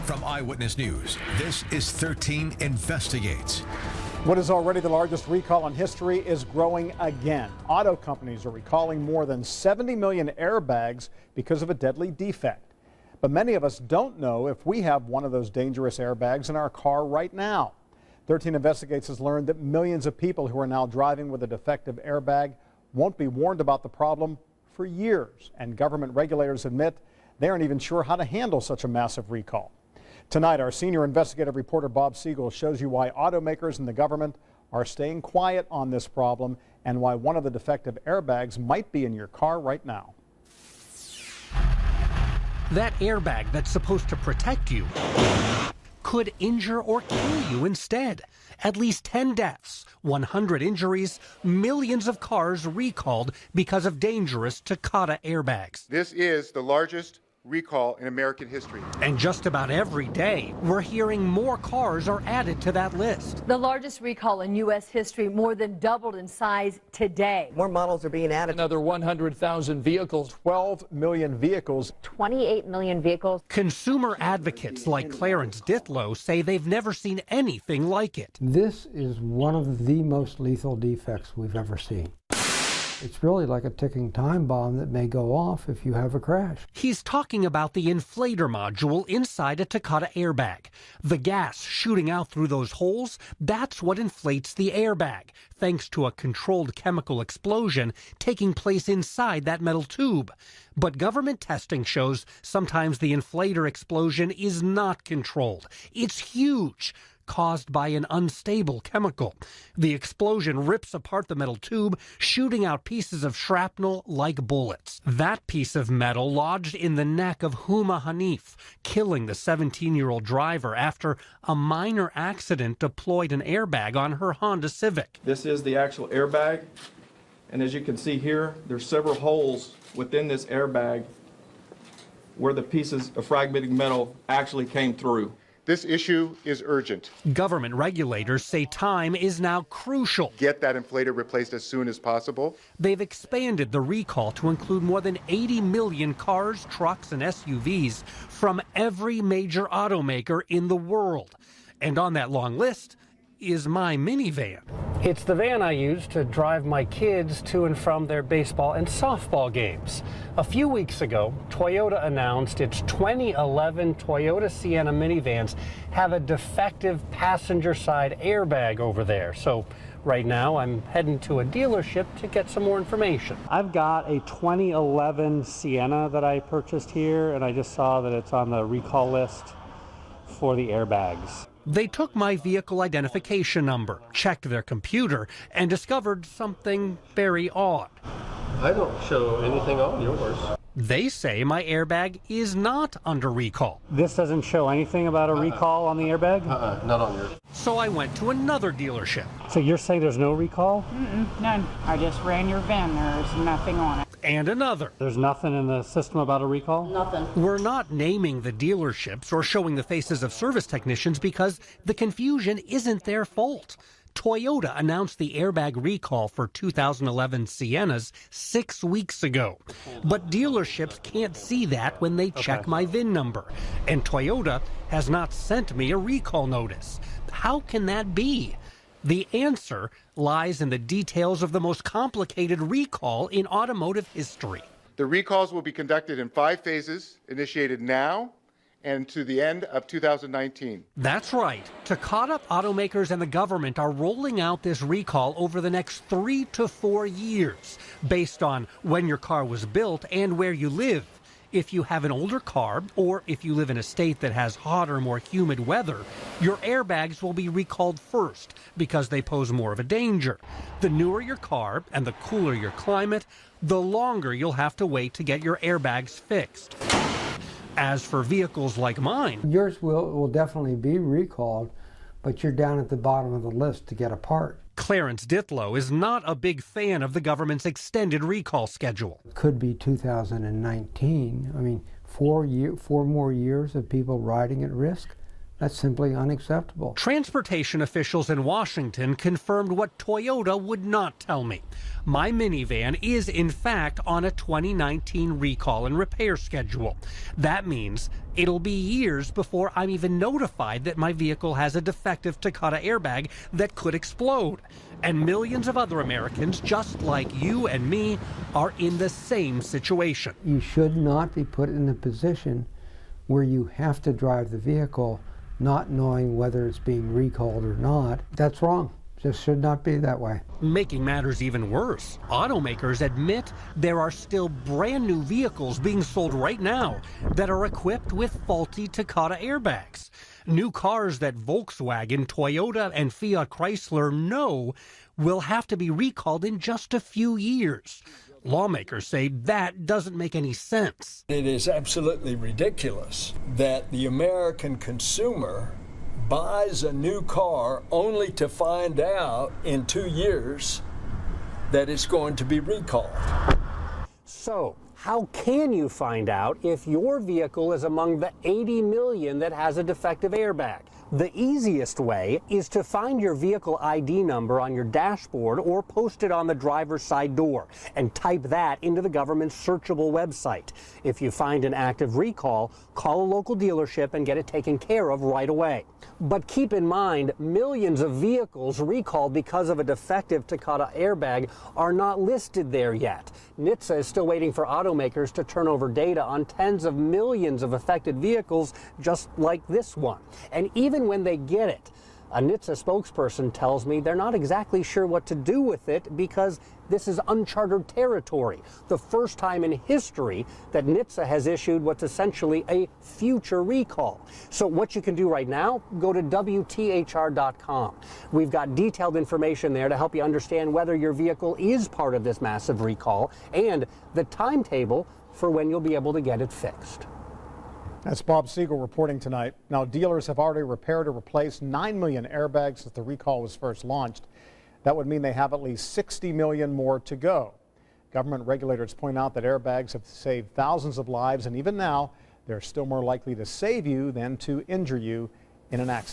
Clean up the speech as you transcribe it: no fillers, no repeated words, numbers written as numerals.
From Eyewitness News, this is 13 Investigates. What is already the largest recall in history is growing again. Auto companies are recalling more than 70 million airbags because of a deadly defect. But many of us don't know if we have one of those dangerous airbags in our car right now. 13 Investigates has learned that millions of people who are now driving with a defective airbag won't be warned about the problem for years. And government regulators admit they aren't even sure how to handle such a massive recall. Tonight, our senior investigative reporter Bob Siegel shows you why automakers and the government are staying quiet on this problem and why one of the defective airbags might be in your car right now. That airbag that's supposed to protect you could injure or kill you instead. At least 10 deaths, 100 injuries, millions of cars recalled because of dangerous Takata airbags. This is the largest recall in American history. And just about every day, we're hearing more cars are added to that list. The largest recall in U.S. history, more than doubled in size today. More models are being added. Another 100,000 vehicles. 12 million vehicles. 28 million vehicles. Consumer advocates like Clarence Ditlow say they've never seen anything like it. This is one of the most lethal defects we've ever seen. It's really like a ticking time bomb that may go off if you have a crash. He's talking about the inflator module inside a Takata airbag. The gas shooting out through those holes, that's what inflates the airbag, thanks to a controlled chemical explosion taking place inside that metal tube. But government testing shows sometimes the inflator explosion is not controlled. It's huge, caused by an unstable chemical. The explosion rips apart the metal tube, shooting out pieces of shrapnel like bullets. That piece of metal lodged in the neck of Huma Hanif, killing the 17-year-old driver after a minor accident deployed an airbag on her Honda Civic. This is the actual airbag, and as you can see here, there's several holes within this airbag where the pieces of fragmented metal actually came through. This issue is urgent. Government regulators say time is now crucial. Get that inflator replaced as soon as possible. They've expanded the recall to include more than 80 million cars, trucks, and SUVs from every major automaker in the world. And on that long list is my minivan. It's the van I use to drive my kids to and from their baseball and softball games. A few weeks ago, Toyota announced its 2011 Toyota Sienna minivans have a defective passenger side airbag over there. So right now I'm heading to a dealership to get some more information. I've got a 2011 Sienna that I purchased here, and I just saw that it's on the recall list for the airbags. They took my vehicle identification number, checked their computer, and discovered something very odd. I don't show anything on yours. They say my airbag is not under recall. This doesn't show anything about a recall on the airbag? Not on yours. So I went to another dealership. So you're saying there's no recall? None. I just ran your VIN. There's nothing on it. And another. There's nothing in the system about a recall? Nothing. We're not naming the dealerships or showing the faces of service technicians because the confusion isn't their fault. Toyota announced the airbag recall for 2011 Siennas 6 weeks ago. But dealerships can't see that when they check my VIN number. And Toyota has not sent me a recall notice. How can that be? The answer lies in the details of the most complicated recall in automotive history. The recalls will be conducted in 5 phases, initiated now and to the end of 2019. That's right. Takata automakers and the government are rolling out this recall over the next 3 to 4 years, based on when your car was built and where you live. If you have an older car, or if you live in a state that has hotter, more humid weather, your airbags will be recalled first because they pose more of a danger. The newer your car and the cooler your climate, the longer you'll have to wait to get your airbags fixed. As for vehicles like mine, Yours will definitely be recalled, but you're down at the bottom of the list to get a part. Clarence Ditlow is not a big fan of the government's extended recall schedule. It could be 2019. I mean, 4 more years of people riding at risk. That's simply unacceptable. Transportation officials in Washington confirmed what Toyota would not tell me. My minivan is in fact on a 2019 recall and repair schedule. That means it'll be years before I'm even notified that my vehicle has a defective Takata airbag that could explode. And millions of other Americans, just like you and me, are in the same situation. You should not be put in a position where you have to drive the vehicle not knowing whether it's being recalled or not. That's wrong. Just should not be that way. Making matters even worse, automakers admit there are still brand new vehicles being sold right now that are equipped with faulty Takata airbags. New cars that Volkswagen, Toyota, and Fiat Chrysler know will have to be recalled in just a few years. Lawmakers say that doesn't make any sense. It is absolutely ridiculous that the American consumer buys a new car only to find out in 2 years that it's going to be recalled. So, how can you find out if your vehicle is among the 80 million that has a defective airbag? The easiest way is to find your vehicle ID number on your dashboard or post it on the driver's side door and type that into the government's searchable website. If you find an active recall, call a local dealership and get it taken care of right away. But keep in mind, millions of vehicles recalled because of a defective Takata airbag are not listed there yet. NHTSA is still waiting for automakers to turn over data on tens of millions of affected vehicles just like this one. And even when they get it, a NHTSA spokesperson tells me they're not exactly sure what to do with it because this is uncharted territory. The first time in history that NHTSA has issued what's essentially a future recall. So what you can do right now, go to WTHR.com. We've got detailed information there to help you understand whether your vehicle is part of this massive recall and the timetable for when you'll be able to get it fixed. That's Bob Siegel reporting tonight. Now, dealers have already repaired or replaced 9 million airbags since the recall was first launched. That would mean they have at least 60 million more to go. Government regulators point out that airbags have saved thousands of lives, and even now, they're still more likely to save you than to injure you in an accident.